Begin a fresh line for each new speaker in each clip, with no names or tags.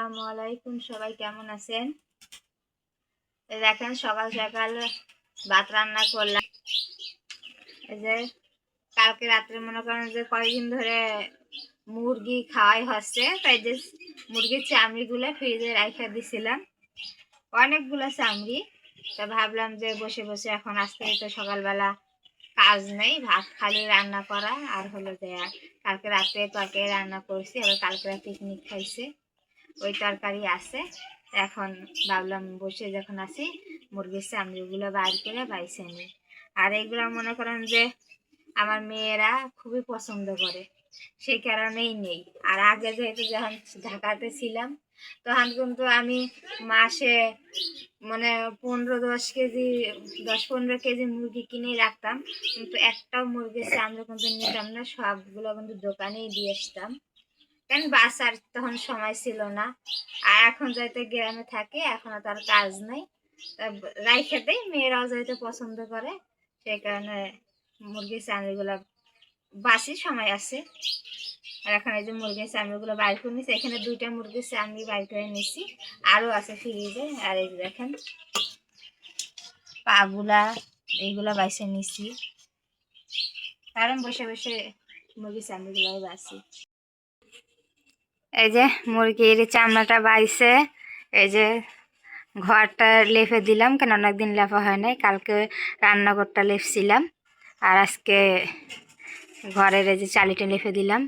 আসসালামু আলাইকুম, সবাই কেমন আছেন? দেখেন সকাল সকাল ভাত রান্না করলাম। এই যে কালকে রাত্রে মনে করেন যে কয়েকদিন ধরে মুরগি খাওয়াই হচ্ছে, তাই যে মুরগির চামড়িগুলো ফ্রিজে রাখা দিছিলাম, অনেকগুলো চামড়ি। তা ভাবলাম যে বসে বসে এখন আজকে তো সকালবেলা কাজ নেই, ভাত খালি রান্না করা আর হলো যে কালকে রাত্রে তরকারি রান্না করছি, আবার কালকে পিকনিক খাইছে, ওই তরকারি আছে। এখন ভাবলাম বসে যখন আছি মুরগির চামড়িগুলো বাইর করে বাইছে নি। আর এইগুলো মনে করেন যে আমার মেয়েরা খুবই পছন্দ করে, সেই কারণেই নেই। আর আগে যেহেতু যখন ঢাকাতে ছিলাম তখন কিন্তু আমি মাসে মানে 15-10 কেজি 10-15 কেজি মুরগি কিনে রাখতাম, কিন্তু একটাও মুরগির চামড়ি কিন্তু নিতাম না, সবগুলো কিন্তু দোকানেই দিয়ে আসতাম, কারণ বাসার তখন সময় ছিল না। আর এখন যাইতে গ্রামে থাকে, এখন আর তার কাজ নাই, রাইখে দেয়, মেয়েরাও যাইতে পছন্দ করে, সেই কারণে মুরগির চামড়িগুলো বাসি সময় আছে। আর এখন এই যে মুরগির চামড়িগুলো বাইর করে নিচ্ছি, এখানে 2টা মুরগির চামড়ি বাইর করে নিচ্ছি, আরও আছে ফ্রিজে। আর এই দেখেন পাগুলা এইগুলা বাইছে নিচ্ছি, কারণ বসে বসে মুরগির চামড়িগুলো বাসি। এই যে মুরগির চামড়াটা বাইছে, এই যে ঘরটা লেপে দিলাম, কেন অনেকদিন লেপা হয় নাই, কালকে রান্নাঘরটা লেপছিলাম, আর আজকে ঘরের এই যে চালিটা লেপে দিলাম।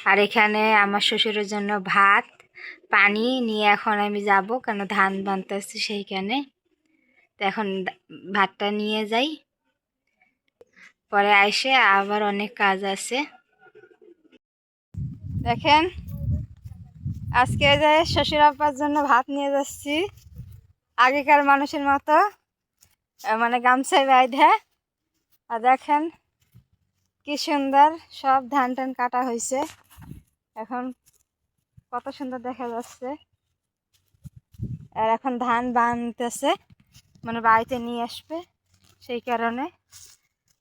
আর এখানে আমার শ্বশুরের জন্য ভাত পানি নিয়ে এখন আমি যাব, কেন ধান বানতে আসছি সেইখানে। তো এখন ভাতটা নিয়ে যাই, পরে আইসে আবার অনেক কাজ আছে। দেখেন আজকে যে শ্বশুর আব্বার জন্য ভাত নিয়ে যাচ্ছি, আগেকার মানুষের মতো মানে গামছায় বাইধে। আর দেখেন কি সুন্দর সব ধান টান কাটা হয়েছে, এখন কত সুন্দর দেখা যাচ্ছে। আর এখন ধান বানতেছে, মানে বাড়িতে নিয়ে আসবে, সেই কারণে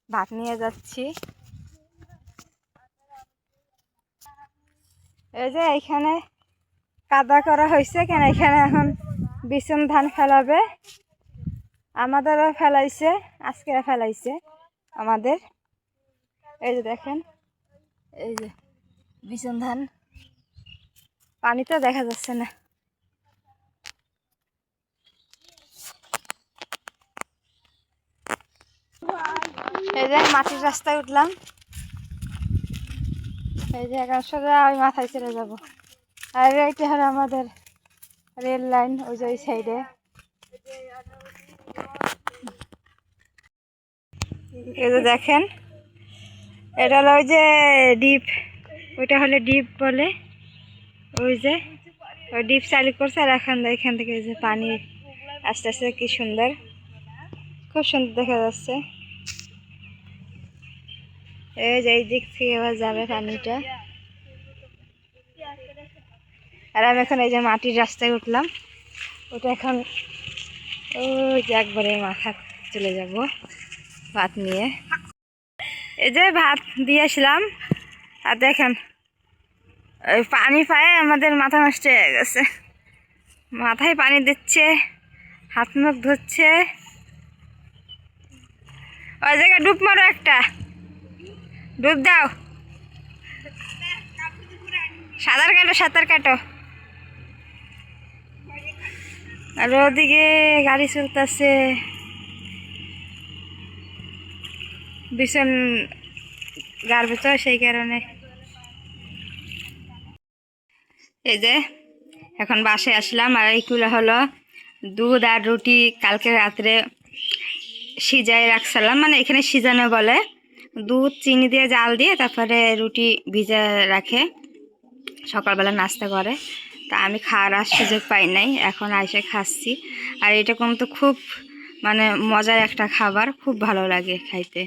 ভাত নিয়ে যাচ্ছি। এই যে এইখানে কাদা করা হয়েছে, কেন এখানে এখন বিছন ধান ফেলাবে, আমাদেরও ফেলাইছে, আজকে ফেলাইছে আমাদের। এই যে দেখেন এই যে বিছন ধান, পানি তো দেখা যাচ্ছে না। এই যে মাটির রাস্তায় উঠলাম, এই যে এখন সোজা ওই মাথায় চলে যাব। আর এইটা হলো আমাদের রেল লাইন, ওই যে ওই সাইডে। এই যে দেখেন এটা হলো ওই যে ডিপ, ওইটা হলে ডিপ বলে, ওই যে ওই ডিপ চালু করছে। আর এখান থেকে যে পানি আস্তে আস্তে, কি সুন্দর, খুব সুন্দর দেখা যাচ্ছে। এই যে এই দিক থেকে এবার যাবে পানিটা। আর আমি এখন এই যে মাটির রাস্তায় উঠলাম, ওটা এখন ওই যে একবারে মাথা চলে যাব ভাত নিয়ে। এই যে ভাত দিয়ে আসলাম, আর দেখেন ওই পানি পায়ে আমাদের মাথা নষ্ট হয়ে গেছে, মাথায় পানি দিচ্ছে, হাত মুখ ধুচ্ছে। ওই জায়গায় ডুব মারো, একটা ডুব দাও, সাঁতার কাটো সাঁতার কাটো। আর ওদিকে গাড়ি চলতেছে, ভীষণ গাড়বে তো, সেই কারণে। এই যে এখন বাসায় আসলাম, আর এইগুলো হলো দুধ আর রুটি, কালকে রাত্রে সিজায় রাখছিলাম, মানে এখানে সিজানো বলে, দুধ চিনি দিয়ে জাল দিয়ে তারপরে রুটি ভিজে রাখে, সকালবেলা নাস্তা করে। তা আমি খাওয়ার আর সুযোগ পাই নাই, এখন এসে খাচ্ছি। আর এটা কিন্তু খুব মানে মজার একটা খাবার, খুব ভালো লাগে খাইতে।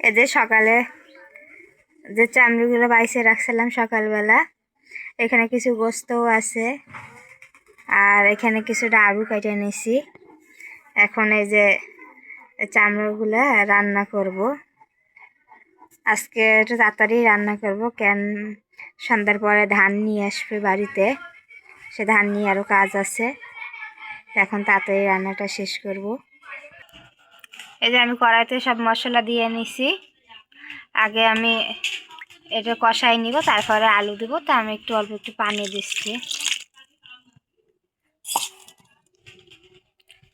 এই যে সকালে যে চামড়িগুলো বাইসে রাখছিলাম সকালবেলা, এখানে কিছু গোস্তও আছে, আর এখানে কিছুটা আলু কেটে নিছি। এখন এই যে চামড়িগুলো রান্না করব, আজকে একটু তাড়াতাড়ি রান্না করব, কেন সন্ধ্যার পরে ধান নিয়ে আসবে বাড়িতে, সে ধান নিয়ে আরও কাজ আছে। এখন তাড়াতাড়ি রান্নাটা শেষ করব। এই যে আমি কড়াইতে সব মশলা দিয়ে নিছি। আগে আমি এটা কষাই নিব, তারপরে আলু দেবো। তা আমি অল্প একটু পানি দিচ্ছি।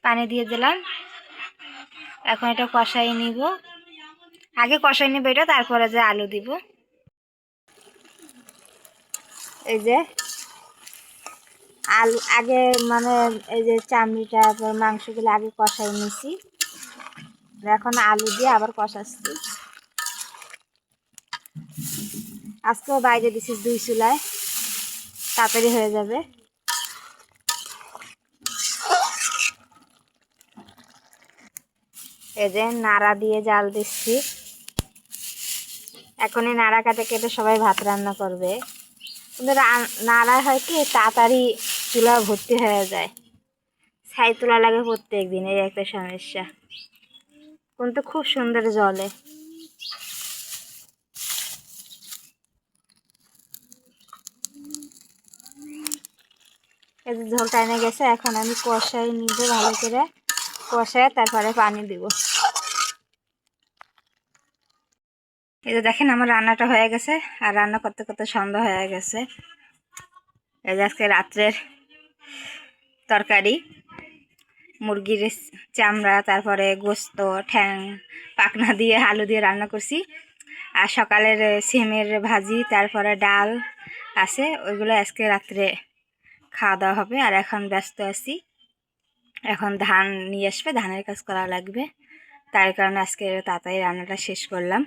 পানি দিয়ে দিলাম। এখন এটা কষাই নিব। আগে কষাই নিব এটা, তারপরে যে আলু দিব। এই যে আলু আগে মানে এই যে চামড়িটা মাংসগুলো আগে কষাই নিছি। এখন আলু দিয়ে আবার কষাচ্ছি। আজকেও বাইরে দিছি 2 চুলায়, তাড়াতাড়ি হয়ে যাবে। এই যে নাড়া দিয়ে জাল দিচ্ছি। এখন এই নাড়া কাটে কেটে সবাই ভাত রান্না করবে। কিন্তু নাড়া হয় কি তাড়াতাড়ি চুলা ভর্তি হয়ে যায়, ছাই তোলা লাগে প্রত্যেক দিন, এই একটা সমস্যা। কিন্তু খুব সুন্দর জলে। এই যে ঝোল টাইমে গেছে। এখন আমি কষাই নিব ভালো করে, কষায় তারপরে পানি দিব। এই যে দেখেন আমার রান্নাটা হয়ে গেছে, আর রান্না করতে করতে সন্ধ্যা হয়ে গেছে। এই যে আজকে রাত্রের তরকারি, মুরগির চামড়া, তারপরে গোস্ত, ঠ্যাং, পাখনা দিয়ে আলু দিয়ে রান্না করছি। আর সকালের সিমের ভাজি, তারপরে ডাল আছে, ওইগুলো আজকে রাত্রে খাওয়া দাওয়া হবে। আর এখন ব্যস্ত আছি, এখন ধান নিয়ে আসবে, ধানের কাজ করা লাগবে। তাই কারণে আজকে তাড়াতাড়ি রান্নাটা শেষ করলাম।